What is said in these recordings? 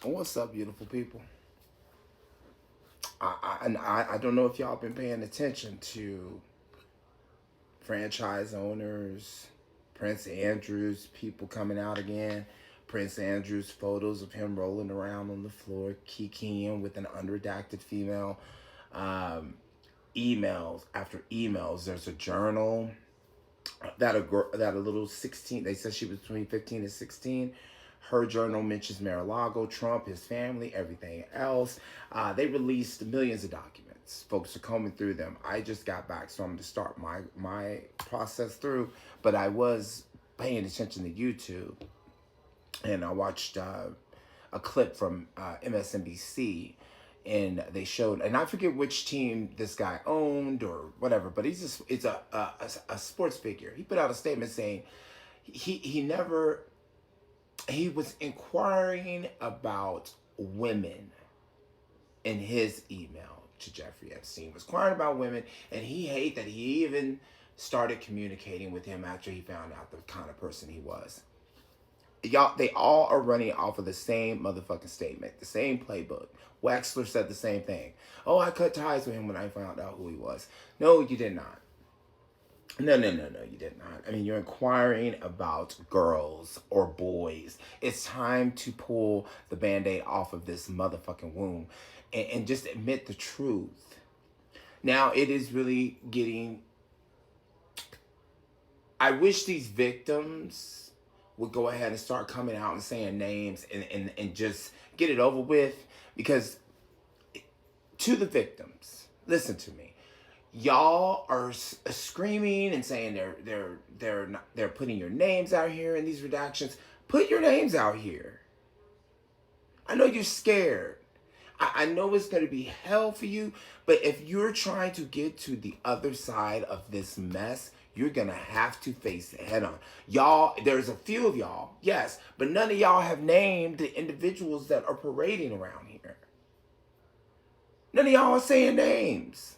What's up, beautiful people? I don't know if y'all been paying attention to franchise owners, Prince Andrew's people coming out again. Prince Andrew's photos of him rolling around on the floor, kikiing with an unredacted female. Um, Emails after emails. There's a journal that a little 16. They said she was between 15 and 16. Her journal mentions Mar-a-Lago, Trump, his family, everything else. They released millions of documents. Folks are combing through them. I just got back, so I'm going to start my process through. But I was paying attention to YouTube, and I watched a clip from MSNBC, and they showed, and I forget which team this guy owned or whatever, but it's a sports figure. He put out a statement saying he never he was inquiring about women in his email to Jeffrey Epstein, was inquiring about women, and he hate that he even started communicating with him after he found out the kind of person he was. Y'all, they all are running off of the same motherfucking statement, the same playbook. Wexler said the same thing. Oh, I cut ties with him when I found out who he was. No, you did not. No, you did not. I mean, you're inquiring about girls or boys. It's time to pull the band-aid off of this motherfucking wound and just admit the truth. Now, it is really getting... I wish these victims would go ahead and start coming out and saying names and just get it over with. Because to the victims, listen to me. Y'all are screaming and saying they're putting your names out here in these redactions. Put your names out here. I know you're scared. I know it's going to be hell for you, but if you're trying to get to the other side of this mess, you're going to have to face it head on. Y'all, there's a few of y'all, yes, but none of y'all have named the individuals that are parading around here. None of y'all are saying names.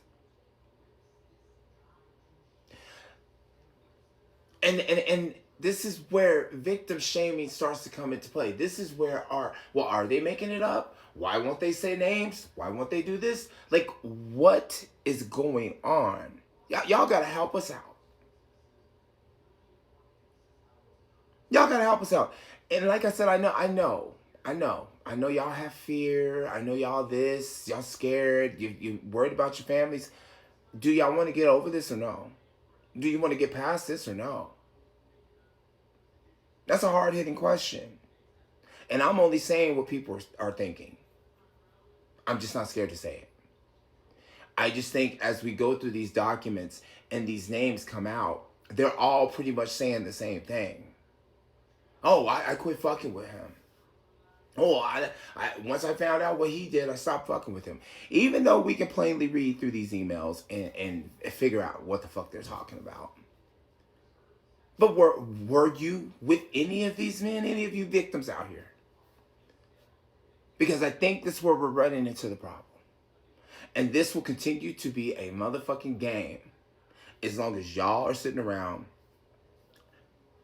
And this is where victim shaming starts to come into play. This is where are they making it up? Why won't they say names? Why won't they do this? Like, what is going on? Y'all gotta help us out. Y'all gotta help us out. And like I said, I know y'all have fear. I know y'all this, y'all scared, you worried about your families. Do y'all want to get over this or no? Do you want to get past this or no? That's a hard-hitting question. And I'm only saying what people are thinking. I'm just not scared to say it. I just think as we go through these documents and these names come out, they're all pretty much saying the same thing. Oh, I quit fucking with him. Oh, once I found out what he did, I stopped fucking with him. Even though we can plainly read through these emails and figure out what the fuck they're talking about. But were you with any of these men, any of you victims out here? Because I think that's where we're running into the problem. And this will continue to be a motherfucking game as long as y'all are sitting around.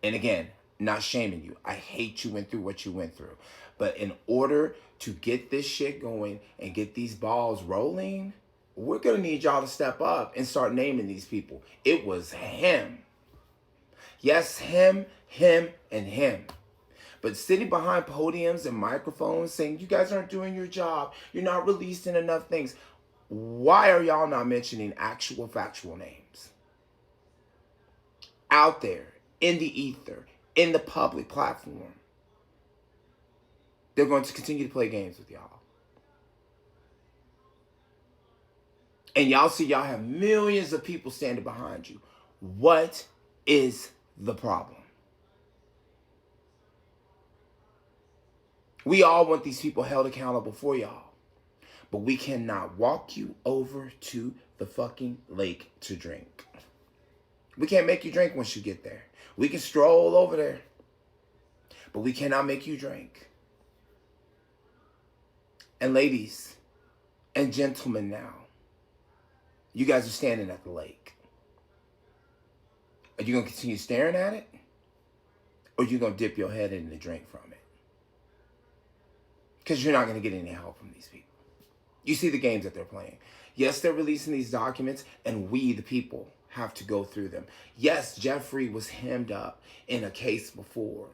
And again, not shaming you. I hate you went through what you went through. But in order to get this shit going and get these balls rolling, we're going to need y'all to step up and start naming these people. It was him. Yes, him, and him. But sitting behind podiums and microphones saying, you guys aren't doing your job, you're not releasing enough things. Why are y'all not mentioning actual factual names? Out there, in the ether, in the public platform. They're going to continue to play games with y'all. And y'all see y'all have millions of people standing behind you. What is the problem? We all want these people held accountable for y'all. But we cannot walk you over to the fucking lake to drink. We can't make you drink once you get there. We can stroll over there. But we cannot make you drink. And ladies and gentlemen now, you guys are standing at the lake. Are you going to continue staring at it? Or are you going to dip your head in and drink from it? Because you're not going to get any help from these people. You see the games that they're playing. Yes, they're releasing these documents, and we, the people, have to go through them. Yes, Jeffrey was hemmed up in a case before,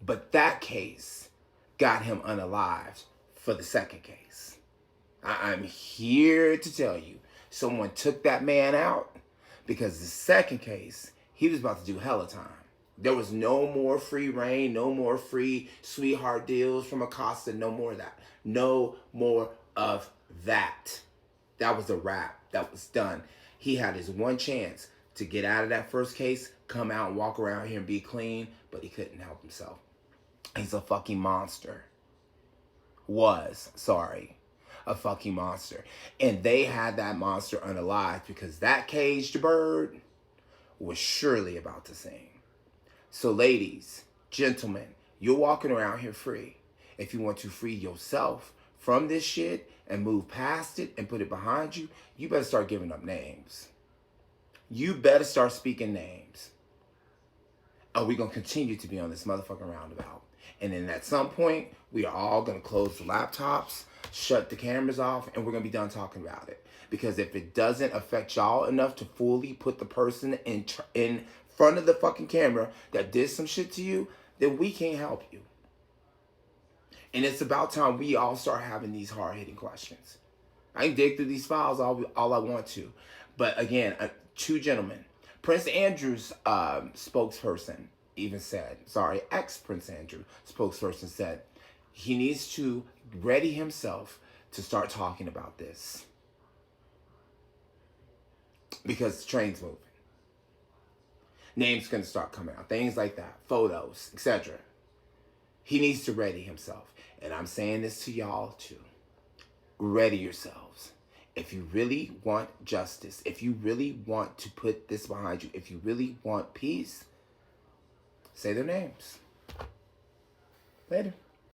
but that case got him unalived for the second case. I'm here to tell you, someone took that man out because the second case, he was about to do hella time. There was no more free reign, no more free sweetheart deals from Acosta, no more of that. No more of that. That was a wrap. That was done. He had his one chance to get out of that first case, come out and walk around here and be clean, but he couldn't help himself. He's a fucking monster. A fucking monster. And they had that monster unalived because that caged bird was surely about to sing. So ladies, gentlemen, you're walking around here free. If you want to free yourself from this shit and move past it and put it behind you, you better start giving up names. You better start speaking names. Or we're going to continue to be on this motherfucking roundabout. And then at some point, we are all going to close the laptops, shut the cameras off, and we're going to be done talking about it. Because if it doesn't affect y'all enough to fully put the person in front of the fucking camera that did some shit to you, then we can't help you. And it's about time we all start having these hard-hitting questions. I can dig through these files all I want to. But again, two gentlemen. Prince Andrew's spokesperson even said, ex-Prince Andrew spokesperson said, he needs to ready himself to start talking about this. Because the train's moving. Names going to start coming out. Things like that. Photos, etc. He needs to ready himself. And I'm saying this to y'all too. Ready yourselves. If you really want justice, if you really want to put this behind you, if you really want peace, say their names. Later.